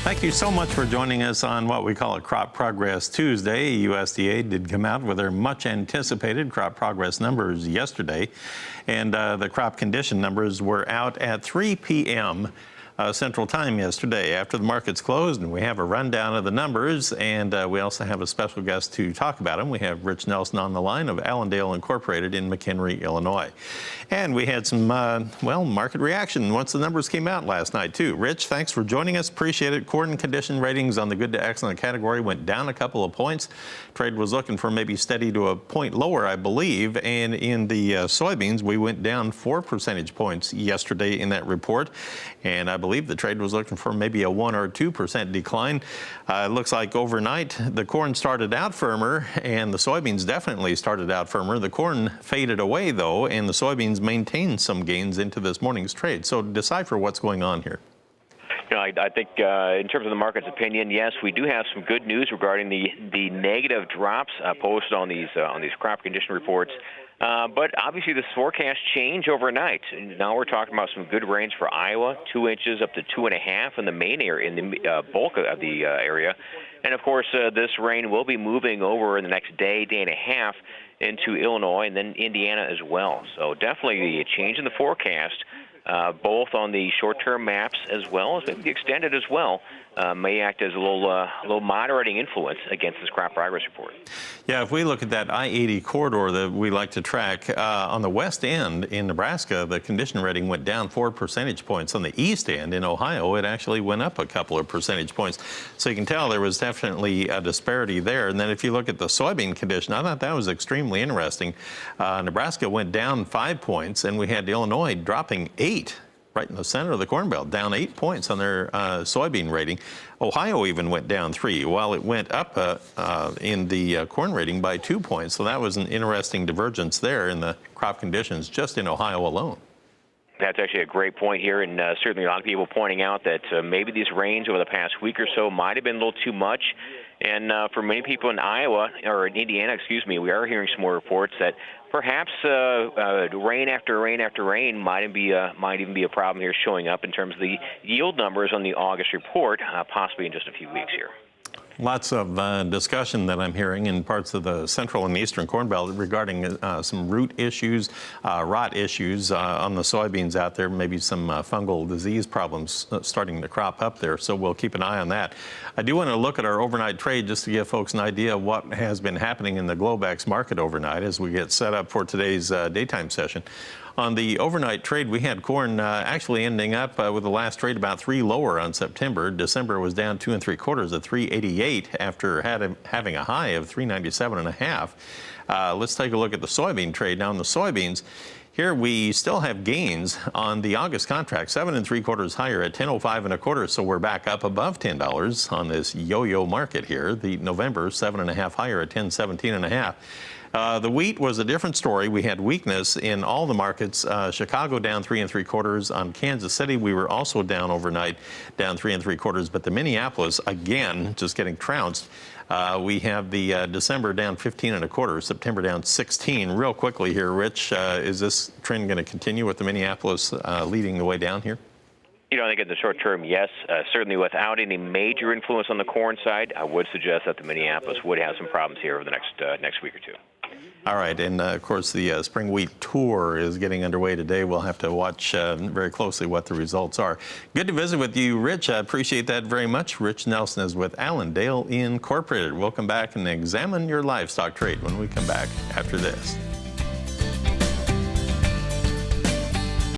Thank you so much for joining us on what we call a Crop Progress Tuesday. USDA did come out with their much anticipated crop progress numbers yesterday, and the crop condition numbers were out at 3 p.m. Central Time yesterday after the markets closed, and we have a rundown of the numbers, and we also have a special guest to talk about them. We have Rich Nelson on the line of Allendale Incorporated in McHenry, Illinois. And we had some, market reaction once the numbers came out last night, too. Rich, thanks for joining us. Appreciate it. Corn condition ratings on the good to excellent category went down a couple of points. Trade was looking for maybe steady to a point lower, I believe. And in the soybeans, we went down 4 percentage points yesterday in that report. And I believe the trade was looking for maybe a 1 or 2% decline. It looks like overnight the corn started out firmer, and the soybeans definitely started out firmer. The corn faded away, though, and the soybeans maintained some gains into this morning's trade. So decipher what's going on here. You know, I think in terms of the market's opinion, yes, we do have some good news regarding the negative drops posted on these crop condition reports. But obviously, this forecast changed overnight. Now we're talking about some good rains for Iowa, 2 inches up to 2.5 in the main area, in the bulk of the area. And of course, this rain will be moving over in the next day, day and a half into Illinois and then Indiana as well. So definitely a change in the forecast, both on the short-term maps as well as maybe the extended as well, may act as a little moderating influence against this crop progress report. Yeah, if we look at that I-80 corridor that we like to track, on the west end in Nebraska, the condition rating went down 4 percentage points. On the east end in Ohio, it actually went up a couple of percentage points. So you can tell there was definitely a disparity there. And then if you look at the soybean condition, I thought that was extremely interesting. Nebraska went down 5 points, and we had Illinois dropping 8. Right in the center of the Corn Belt, down 8 points on their soybean rating. Ohio even went down 3, while it went up in the corn rating by 2 points. So that was an interesting divergence there in the crop conditions just in Ohio alone. That's actually a great point here, and certainly a lot of people pointing out that maybe these rains over the past week or so might have been a little too much. And for many people in Iowa, or in Indiana, excuse me, we are hearing some more reports that perhaps rain after rain after rain might even be a problem here showing up in terms of the yield numbers on the August report, possibly in just a few weeks here. Lots of discussion that I'm hearing in parts of the central and eastern Corn Belt regarding some root issues, rot issues on the soybeans out there, maybe some fungal disease problems starting to crop up there. So we'll keep an eye on that. I do want to look at our overnight trade just to give folks an idea of what has been happening in the Globex market overnight as we get set up for today's daytime session. On the overnight trade, we had corn actually ending up with the last trade about 3 lower on September. December was down 2 3/4 at 388 after having a high of 397.5. Let's take a look at the soybean trade. Now, in the soybeans, here we still have gains on the August contract, 7 3/4 higher at 10.05 1/4. So we're back up above $10 on this yo-yo market here. The November 7.5 higher at 10.17.5. The wheat was a different story. We had weakness in all the markets. Chicago down 3 3/4. On Kansas City, we were also down overnight, down 3 3/4. But the Minneapolis, again, just getting trounced. We have the December down 15 1/4, September down 16. Real quickly here, Rich, is this trend going to continue with the Minneapolis leading the way down here? You know, I think in the short term, yes. Certainly without any major influence on the corn side, I would suggest that the Minneapolis would have some problems here over the next week or two. All right, and of course the spring wheat tour is getting underway today. We'll have to watch very closely what the results are. Good to visit with you, Rich. I appreciate that very much. Rich Nelson is with Allendale Incorporated. We'll come back and examine your livestock trade when we come back after this.